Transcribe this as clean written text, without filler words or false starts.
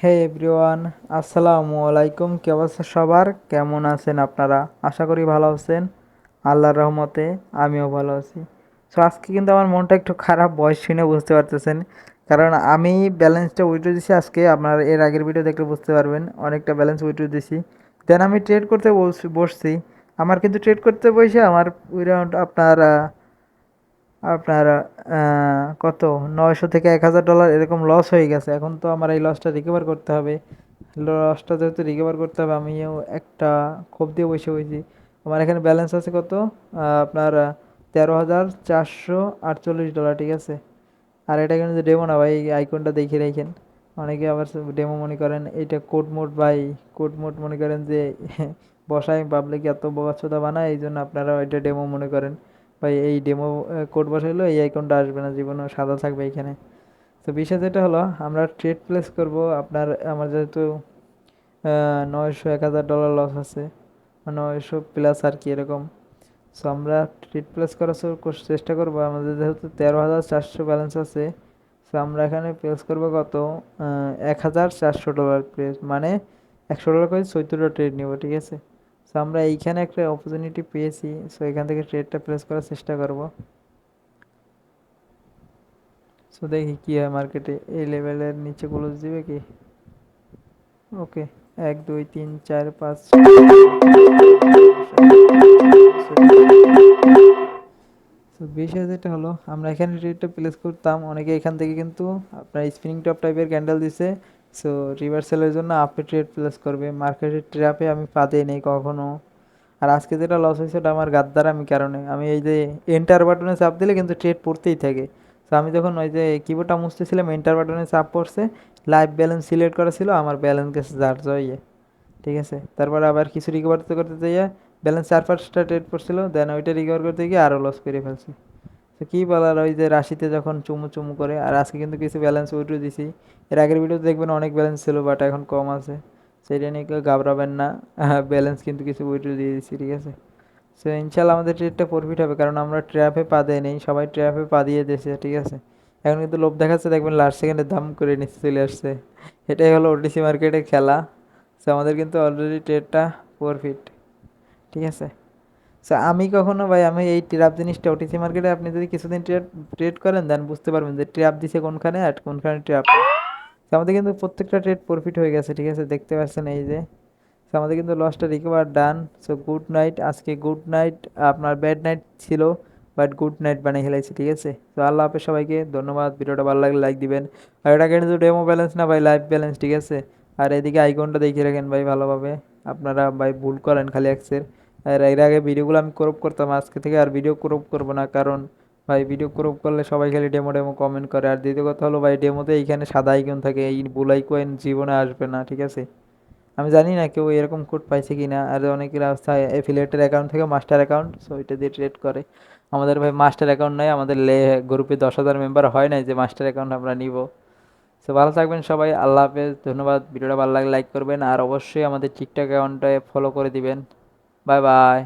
হে everyone, আসসালামু আলাইকুম। কি অবস্থা সবার? কেমন আছেন আপনারা? আশা করি ভালো আছেন। আল্লাহর রহমতে আমিও ভালো আছি। সো আজকে কিন্তু আমার মনটা একটু খারাপ, বয়স শুনে বুঝতে পারতেছেন। কারণ আমি ব্যালেন্সটা উইথড্র দিছি আজকে। আপনার এর আগের ভিডিও দেখলে বুঝতে পারবেন, অনেকটা ব্যালেন্স উইথড্র দিছি। দেন আমি ট্রেড করতে বসছি। আমার কিন্তু ট্রেড করতে বসে আমার অ্যারাউন্ড আপনার কত 900 থেকে $1000 এরকম লস হয়ে গেছে। এখন তো আমার এই লসটা রিকভার করতে হবে। লসটা যেহেতু রিকভার করতে হবে, আমিও একটা ক্ষোভ দিয়ে বসে হয়েছি। আমার এখানে ব্যালেন্স আছে কত, আপনার $13,448, ঠিক আছে। আর এটা কিন্তু ডেমো না ভাই, এই আইকনটা দেখে রাখেন। অনেকে আবার ডেমো মনে করেন এইটা কোড মোড ভাই। কোড মোড মনে করেন যে বসায় পাবলিক এত বোকাচোদা বানায়, এই জন্য আপনারা এটা ডেমো মনে করেন। ভাই এই ডেমো কোড বসাইলো এই আইকনটা আসবে না, জীবনে সাদা থাকবে এখানে। তো বিষয় যেটা হলো, আমরা ট্রেড প্লেস করব। আমার যেহেতু 900 $1000 লস আছে, 900 প্লাস আর কি এরকম। সো আমরা ট্রেড প্লেস করার চেষ্টা করবো। আমাদের যেহেতু 13,400 ব্যালেন্স আছে, সো আমরা এখানে প্লেস করবো কত, $1,400 প্লেস, মানে $100 করে 14টা ট্রেড নিব, ঠিক আছে। সো আমরা এইখানে একটা অপরচুনিটি পেয়েছি, সো এখান থেকে ট্রেডটা প্লেস করার চেষ্টা করব। সো দেখি কি হয় মার্কেটে, এই লেভেলের নিচে ক্লোজ দিবে কি। ওকে, 1 2 3 4 5 বিষয় যেটা হলো, আমরা এখানে ট্রেডটা প্লেস করতাম, অনেকে এখান থেকে কিন্তু আপনার স্পিনিং টপ টাইপের ক্যান্ডেল দিছে। সো রিভার্সালের জন্য আপে ট্রেড প্লেস করবে, মার্কেটের ট্র্যাপে আমি পা দিই নেই কখনো। আর আজকে যেটা লস হয়েছে ওটা আমার গাদ্দারামি কারণে। আমি এই যে এন্টার বাটনে চাপ দিলে কিন্তু ট্রেড পড়তেই থাকে। তো আমি যখন ওই যে কিবোর্ডটা মুছতেছিলাম, এন্টার বাটনে চাপ পড়ছে, লাইভ ব্যালেন্স সিলেক্ট করা ছিল, আমার ব্যালেন্স গেছে যার জয়ে, ঠিক আছে। তারপরে আবার কিছু রিকভার করতে করতে যাইয়া ব্যালেন্স 4 5টা ট্রেড পড়ছিল, দেন ওইটা রিকভার করতে গিয়ে আরও লস করে ফেলছি। তো কী বলার, ওই যে রাশিতে যখন চুমু চুমু করে। আর আজকে কিন্তু কিছু ব্যালেন্স উইথড্র দিছি। এর আগের ভিডিওতে দেখবেন অনেক ব্যালেন্স ছিল, বাট এখন কম আছে। সেটা নিয়ে কেউ ঘাবড়াবেন না, ব্যালেন্স কিন্তু কিছু উইথড্র দিয়ে দিচ্ছি, ঠিক আছে। সো ইনশাল্লাহ আমাদের ট্রেডটা প্রফিট হবে, কারণ আমরা ট্র্যাপে পা দেয় নেই, সবাই ট্র্যাপে পা দিয়ে দিয়েছে, ঠিক আছে। এখন কিন্তু লোভ দেখাচ্ছে, দেখবেন লাস্ট সেকেন্ডে দাম করে নিচে চলে আসছে। এটাই হলো ওটিসি মার্কেটের খেলা। সো আমাদের কিন্তু অলরেডি ট্রেডটা প্রফিট, ঠিক আছে। সো আমি কখনো ভাই, আমি এই ট্র্যাপ জিনিসটা ওটিসি মার্কেটে আপনি যদি কিছুদিন ট্রেড ট্রেড করেন, দেন বুঝতে পারবেন যে ট্র্যাপ দিছে কোনখানে আর কোনখানে ট্র্যাপ। তো আমাদের কিন্তু প্রত্যেকটা ট্রেড প্রফিট হয়ে গেছে, ঠিক আছে, দেখতে পাচ্ছেন এই যে। তো আমাদের কিন্তু লসটা রিকভার ডান। সো গুড নাইট, আজকে গুড নাইট। আপনার ব্যাড নাইট ছিল, বাট গুড নাইট বানিয়ে খেলাইছি, ঠিক আছে। তো আল্লাহ হাফেজ সবাইকে, ধন্যবাদ। ভিডিওটা ভালো লাগলে লাইক দিবেন। আর এটা কিন্তু ডেমো ব্যালেন্স না ভাই, লাইভ ব্যালেন্স, ঠিক আছে। আর এদিকে আইকনটা দেখিয়ে রাখেন ভাই ভালোভাবে। আপনারা ভাই ভুল করেন খালি অ্যাক্সের। আর এর আগে ভিডিওগুলো আমি ক্রপ করতাম, আজকে থেকে আর ভিডিও ক্রপ করবো না, কারণ ভাই ভিডিও ক্রপ করলে সবাই খালি ডেমো ডেমো কমেন্ট করে। আর দ্বিতীয় কথা হলো ভাই, ডেমোতে এইখানে সাদা আইকন থাকে, এই বুল আইকন জীবনে আসবে না, ঠিক আছে। আমি জানি না কেউ এরকম কোড পাইছে কিনা। আর অনেকের রাস্তা এফিলিয়েটের অ্যাকাউন্ট থেকে মাস্টার অ্যাকাউন্ট, সো এটা দিয়ে ট্রেড করে। আমাদের ভাই মাস্টার অ্যাকাউন্ট নাই, আমাদের গ্রুপে 10,000 মেম্বার হয় নাই যে মাস্টার অ্যাকাউন্ট আমরা নিব। সো ভালো থাকবেন সবাই, আল্লাহ হাফেজ, ধন্যবাদ। ভিডিওটা ভালো লাগলে লাইক করবেন, আর অবশ্যই আমাদের টিকটক অ্যাকাউন্টে ফলো করে দিবেন। Bye bye.